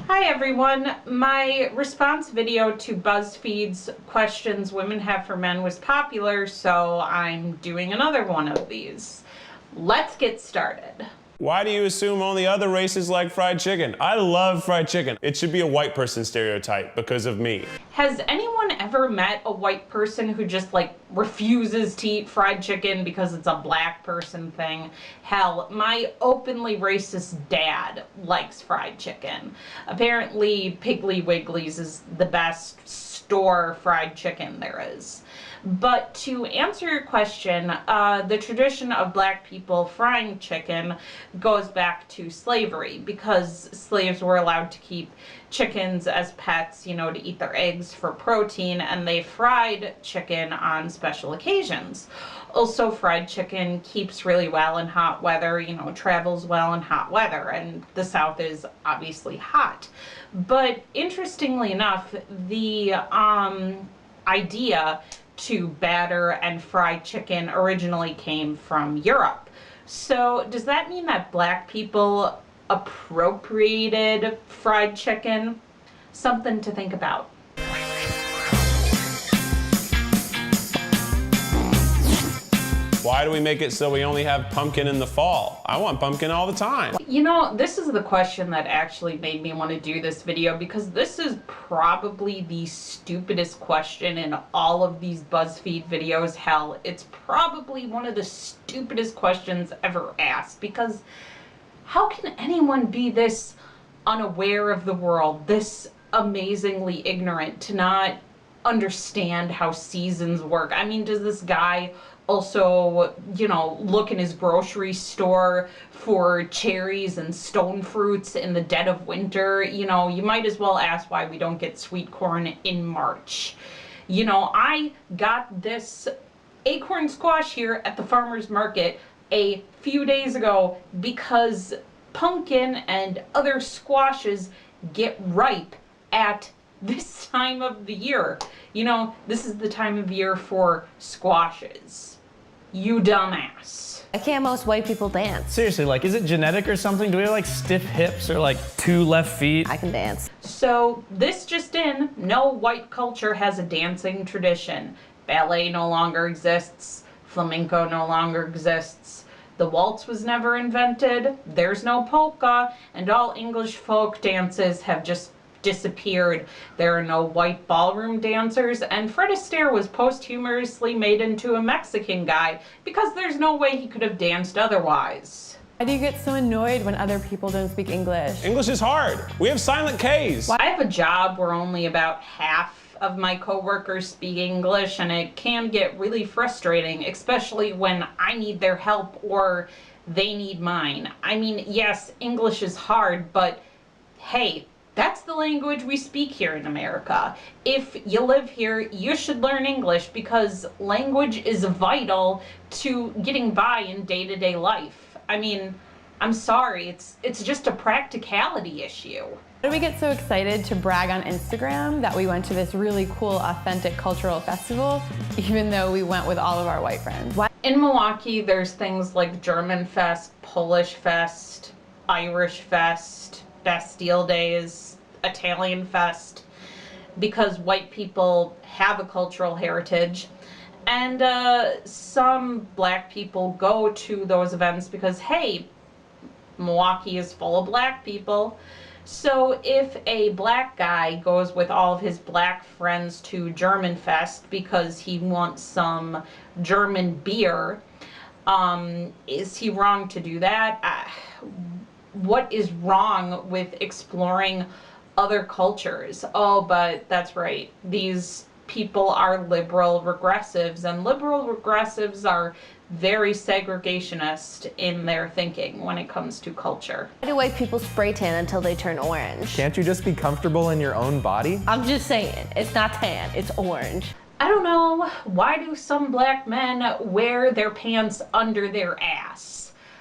Hi everyone. My response video to Buzzfeed's questions women have for men was popular, so I'm doing another one of these. Let's get started. Why do you assume only other races like fried chicken? I love fried chicken. It should be a white person stereotype because of me. Has anyone ever met a white person who just refuses to eat fried chicken because it's a black person thing? Hell, my openly racist dad likes fried chicken. Apparently Piggly Wiggly's is the best store fried chicken there is. But to answer your question, the tradition of black people frying chicken goes back to slavery, because slaves were allowed to keep chickens as pets, to eat their eggs for protein, and they fried chicken on special occasions. Also, fried chicken keeps really well in hot weather, travels well in hot weather, and the South is obviously hot. But interestingly enough, the idea to batter and fry chicken originally came from Europe. So does that mean that black people appropriated fried chicken? Something to think about. Why do we make it so we only have pumpkin in the fall? I want pumpkin all the time. This is the question that actually made me want to do this video, because this is probably the stupidest question in all of these BuzzFeed videos. Hell, it's probably one of the stupidest questions ever asked, because how can anyone be this unaware of the world, this amazingly ignorant to not understand how seasons work? I mean, does this guy also, look in his grocery store for cherries and stone fruits in the dead of winter? You might as well ask why we don't get sweet corn in March. I got this acorn squash here at the farmer's market a few days ago because pumpkin and other squashes get ripe at this time of the year. This is the time of year for squashes. You dumbass. Why can't most white people dance? Seriously, is it genetic or something? Do we have stiff hips or two left feet? I can dance. So this just in, no white culture has a dancing tradition. Ballet no longer exists. Flamenco no longer exists. The waltz was never invented. There's no polka, and all English folk dances have just disappeared. There are no white ballroom dancers, and Fred Astaire was posthumously made into a Mexican guy because there's no way he could have danced otherwise. Why do you get so annoyed when other people don't speak English? English is hard. We have silent Ks. I have a job where only about half of my coworkers speak English, and it can get really frustrating, especially when I need their help or they need mine. I mean, yes, English is hard, but hey, that's the language we speak here in America. If you live here, you should learn English, because language is vital to getting by in day-to-day life. I mean, I'm sorry, it's just a practicality issue. Why do we get so excited to brag on Instagram that we went to this really cool, authentic cultural festival, even though we went with all of our white friends? Why? In Milwaukee, there's things like German Fest, Polish Fest, Irish Fest, Bastille Days, Italian Fest, because white people have a cultural heritage, and some black people go to those events because, hey, Milwaukee is full of black people. So if a black guy goes with all of his black friends to German Fest because he wants some German beer, is he wrong to do that? What is wrong with exploring other cultures? Oh, but that's right. These people are liberal regressives, and liberal regressives are very segregationist in their thinking when it comes to culture. Why do white people spray tan until they turn orange? Can't you just be comfortable in your own body? I'm just saying, it's not tan, it's orange. I don't know. Why do some black men wear their pants under their ass?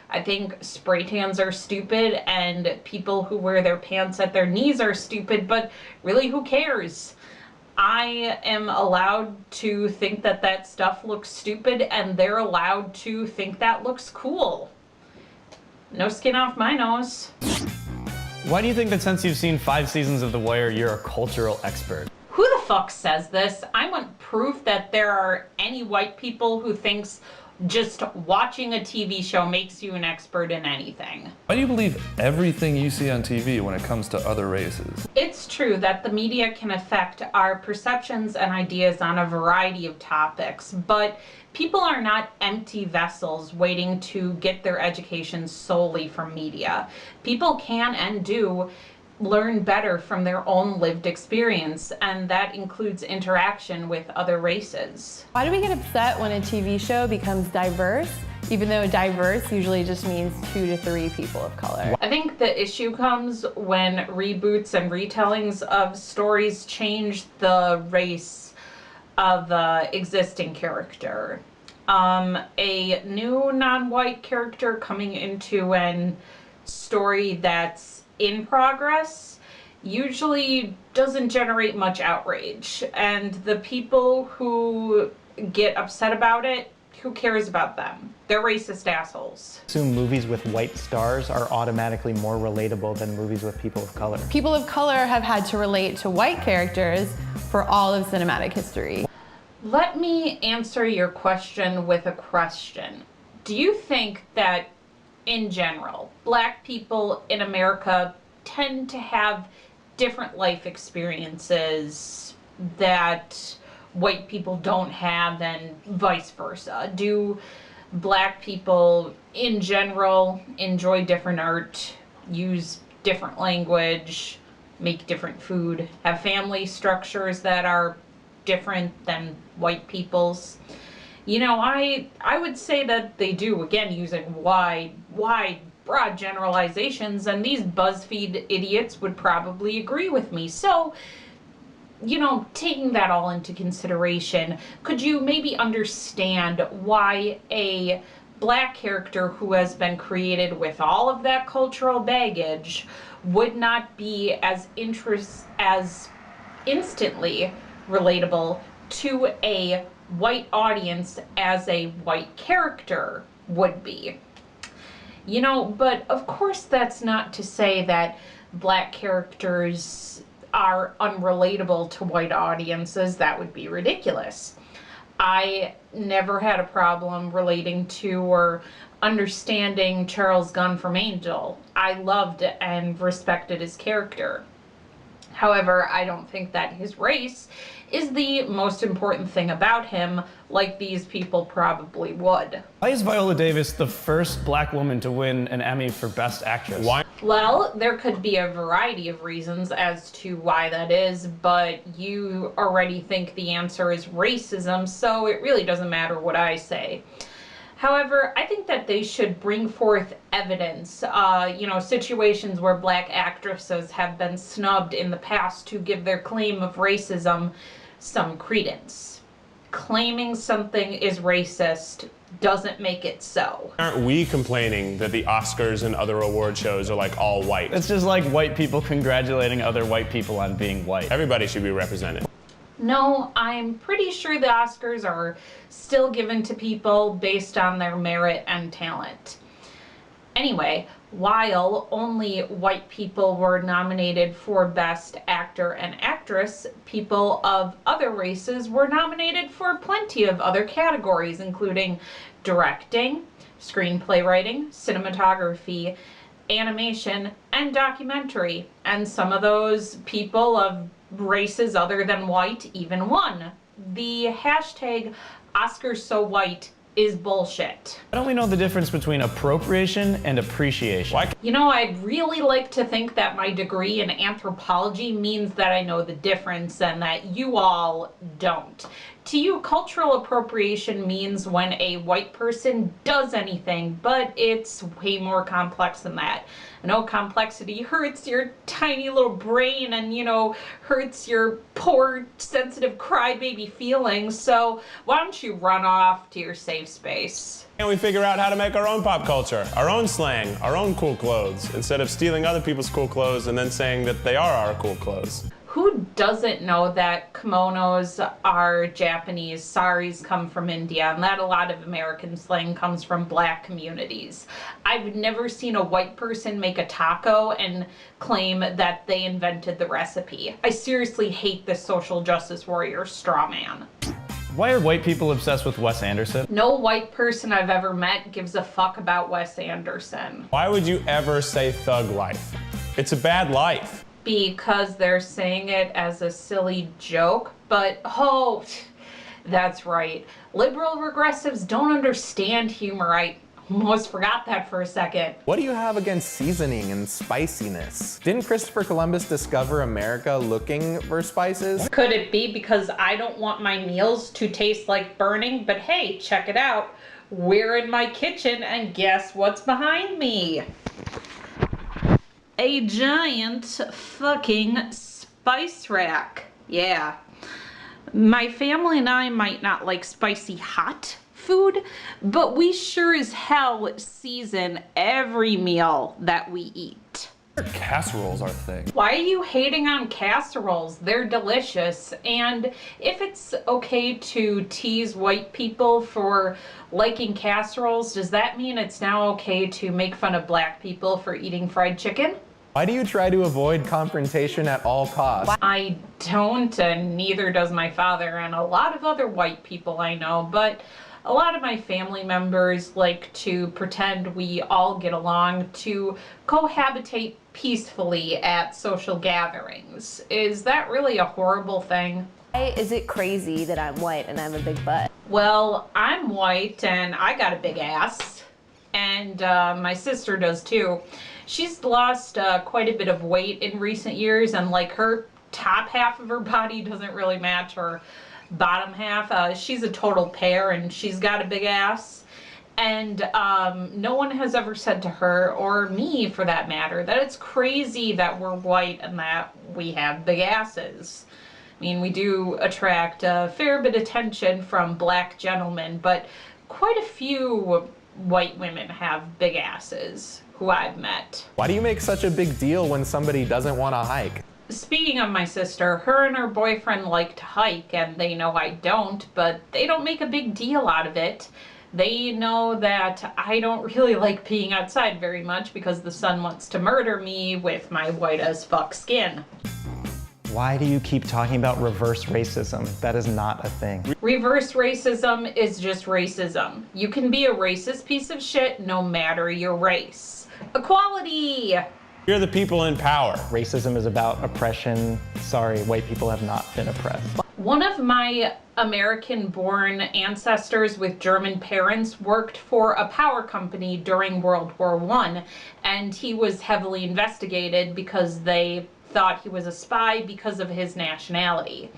I think spray tans are stupid, and people who wear their pants at their knees are stupid, but really, who cares? I am allowed to think that that stuff looks stupid, and they're allowed to think that looks cool. No skin off my nose. Why do you think that since you've seen 5 seasons of The Wire, you're a cultural expert? Who the fuck says this? I want proof that there are any white people who thinks just watching a TV show makes you an expert in anything. Why do you believe everything you see on TV when it comes to other races? It's true that the media can affect our perceptions and ideas on a variety of topics, but people are not empty vessels waiting to get their education solely from media. People can and do learn better from their own lived experience, and that includes interaction with other races. Why do we get upset when a TV show becomes diverse, even though diverse usually just means 2 to 3 people of color? I think the issue comes when reboots and retellings of stories change the race of the existing character. A new non-white character coming into an story that's in progress usually doesn't generate much outrage, and the people who get upset about it, who cares about them? They're racist assholes. Assume movies with white stars are automatically more relatable than movies with people of color. People of color have had to relate to white characters for all of cinematic history. Let me answer your question with a question. Do you think that in general, Black people in America tend to have different life experiences that white people don't have, and vice versa? Do Black people in general enjoy different art, use different language, make different food, have family structures that are different than white people's? You know, I would say that they do, again, using wide, broad generalizations, and these Buzzfeed idiots would probably agree with me. So, you know, taking that all into consideration, could you maybe understand why a Black character who has been created with all of that cultural baggage would not be as instantly relatable to a white audience as a white character would be? You know, but of course that's not to say that Black characters are unrelatable to white audiences. That would be ridiculous. I never had a problem relating to or understanding Charles Gunn from Angel. I loved and respected his character. However, I don't think that his race is the most important thing about him, like these people probably would. Why is Viola Davis the first Black woman to win an Emmy for Best Actress? Why? Well, there could be a variety of reasons as to why that is, but you already think the answer is racism, so it really doesn't matter what I say. However, I think that they should bring forth evidence, situations where Black actresses have been snubbed in the past to give their claim of racism some credence. Claiming something is racist doesn't make it so. Aren't we complaining that the Oscars and other award shows are like all white? It's just like white people congratulating other white people on being white. Everybody should be represented. No, I'm pretty sure the Oscars are still given to people based on their merit and talent. Anyway, while only white people were nominated for Best Actor and Actress, people of other races were nominated for plenty of other categories, including directing, screenplay writing, cinematography, animation, and documentary. And some of those people of races other than white even won. The hashtag #OscarsSoWhite is bullshit. I don't we know the difference between appropriation and appreciation? Why? You know, I'd really like to think that my degree in anthropology means that I know the difference and that you all don't. To you, cultural appropriation means when a white person does anything, but it's way more complex than that. I know complexity hurts your tiny little brain and, hurts your poor, sensitive crybaby feelings, so why don't you run off to your safe space? Can't we figure out how to make our own pop culture, our own slang, our own cool clothes, instead of stealing other people's cool clothes and then saying that they are our cool clothes? Who doesn't know that kimonos are Japanese, saris come from India, and that a lot of American slang comes from black communities? I've never seen a white person make a taco and claim that they invented the recipe. I seriously hate this social justice warrior straw man. Why are white people obsessed with Wes Anderson? No white person I've ever met gives a fuck about Wes Anderson. Why would you ever say thug life? It's a bad life. Because they're saying it as a silly joke, but oh, that's right. Liberal regressives don't understand humor. I almost forgot that for a second. What do you have against seasoning and spiciness? Didn't Christopher Columbus discover America looking for spices? Could it be because I don't want my meals to taste like burning? But hey, check it out. We're in my kitchen and guess what's behind me? A giant fucking spice rack. Yeah. My family and I might not like spicy hot food, but we sure as hell season every meal that we eat. Casseroles are a thing. Why are you hating on casseroles? They're delicious. And if it's okay to tease white people for liking casseroles, does that mean it's now okay to make fun of black people for eating fried chicken? Why do you try to avoid confrontation at all costs? I don't, and neither does my father and a lot of other white people I know, but a lot of my family members like to pretend we all get along to cohabitate peacefully at social gatherings. Is that really a horrible thing? Why is it crazy that I'm white and I have a big butt? Well, I'm white and I got a big ass, and my sister does too. She's lost quite a bit of weight in recent years, and like her top half of her body doesn't really match her bottom half. She's a total pear and she's got a big ass. And no one has ever said to her, or me for that matter, that it's crazy that we're white and that we have big asses. I mean, we do attract a fair bit of attention from black gentlemen, but quite a few white women have big asses who I've met. Why do you make such a big deal when somebody doesn't want to hike? Speaking of my sister, her and her boyfriend like to hike, and they know I don't, but they don't make a big deal out of it. They know that I don't really like being outside very much because the sun wants to murder me with my white as fuck skin. Why do you keep talking about reverse racism? That is not a thing. Reverse racism is just racism. You can be a racist piece of shit no matter your race. Equality! You're the people in power. Racism is about oppression. Sorry, white people have not been oppressed. One of my American-born ancestors with German parents worked for a power company during World War I, and he was heavily investigated because they thought he was a spy because of his nationality.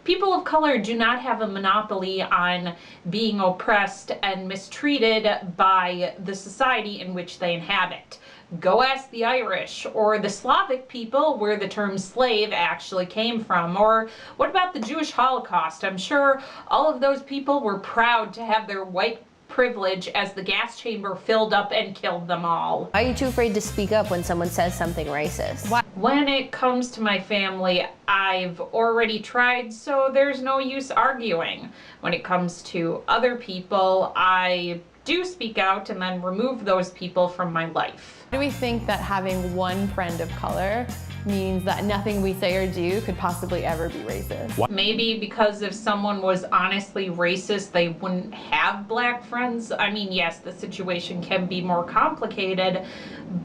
People of color do not have a monopoly on being oppressed and mistreated by the society in which they inhabit. Go ask the Irish or the Slavic people where the term slave actually came from. Or what about the Jewish Holocaust? I'm sure all of those people were proud to have their white privilege as the gas chamber filled up and killed them all. Why are you too afraid to speak up when someone says something racist? When it comes to my family, I've already tried, so there's no use arguing. When it comes to other people, I do speak out and then remove those people from my life. Do we think that having one friend of color means that nothing we say or do could possibly ever be racist? Maybe because if someone was honestly racist, they wouldn't have black friends. I mean, yes, the situation can be more complicated,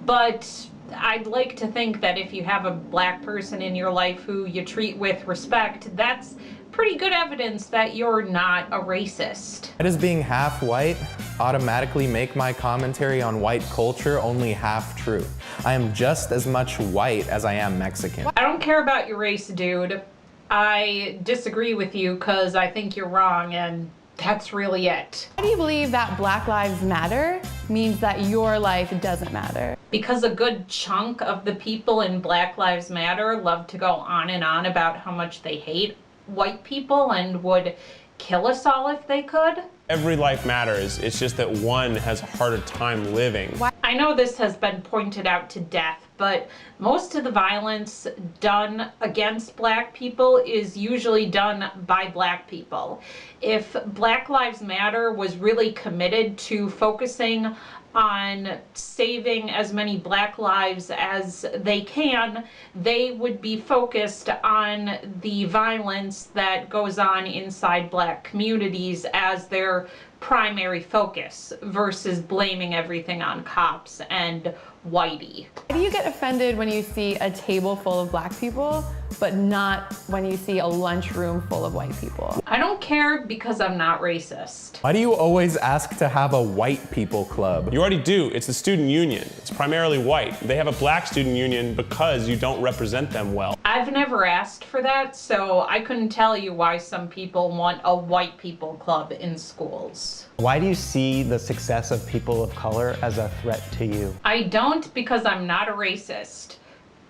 but I'd like to think that if you have a black person in your life who you treat with respect, that's pretty good evidence that you're not a racist. Why does being half white automatically make my commentary on white culture only half true? I am just as much white as I am Mexican. I don't care about your race, dude. I disagree with you because I think you're wrong, and that's really it. Why do you believe that Black Lives Matter means that your life doesn't matter? Because a good chunk of the people in Black Lives Matter love to go on and on about how much they hate white people and would kill us all if they could. Every life matters. It's just that one has a harder time living. I know this has been pointed out to death, but most of the violence done against black people is usually done by black people. If Black Lives Matter was really committed to focusing on saving as many black lives as they can, they would be focused on the violence that goes on inside black communities as their primary focus versus blaming everything on cops and whitey. Why do you get offended when you see a table full of black people, but not when you see a lunchroom full of white people? I don't care because I'm not racist. Why do you always ask to have a white people club? You already do. It's the student union. It's primarily white. They have a black student union because you don't represent them well. I've never asked for that, so I couldn't tell you why some people want a white people club in schools. Why do you see the success of people of color as a threat to you? I don't because I'm not a racist.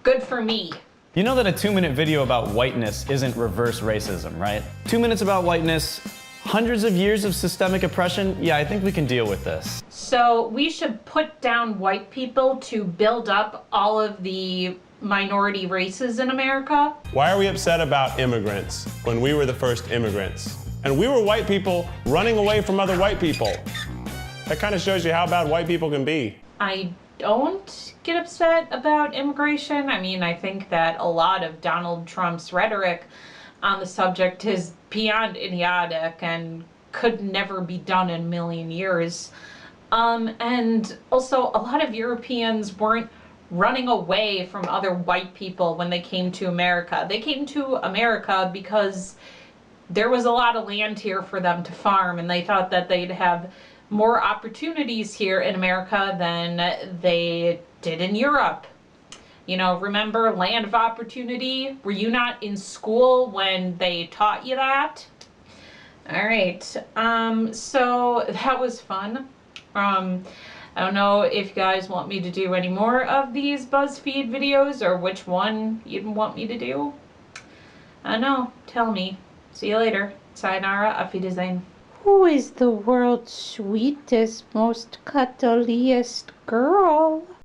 Good for me. You know that a 2-minute video about whiteness isn't reverse racism, right? 2 minutes about whiteness, hundreds of years of systemic oppression. Yeah, I think we can deal with this. So we should put down white people to build up all of the minority races in America. Why are we upset about immigrants when we were the first immigrants? And we were white people running away from other white people. That kind of shows you how bad white people can be. I don't get upset about immigration. I mean, I think that a lot of Donald Trump's rhetoric on the subject is beyond idiotic and could never be done in a million years. And also, a lot of Europeans weren't running away from other white people when they came to America. They came to America because there was a lot of land here for them to farm, and they thought that they'd have more opportunities here in America than they did in Europe. You know, remember land of opportunity? Were you not in school when they taught you that? All right, so that was fun. I don't know if you guys want me to do any more of these BuzzFeed videos or which one you'd want me to do. I don't know, tell me. See you later. Sayonara, auf Wiedersehen. Who is the world's sweetest, most cuddliest girl?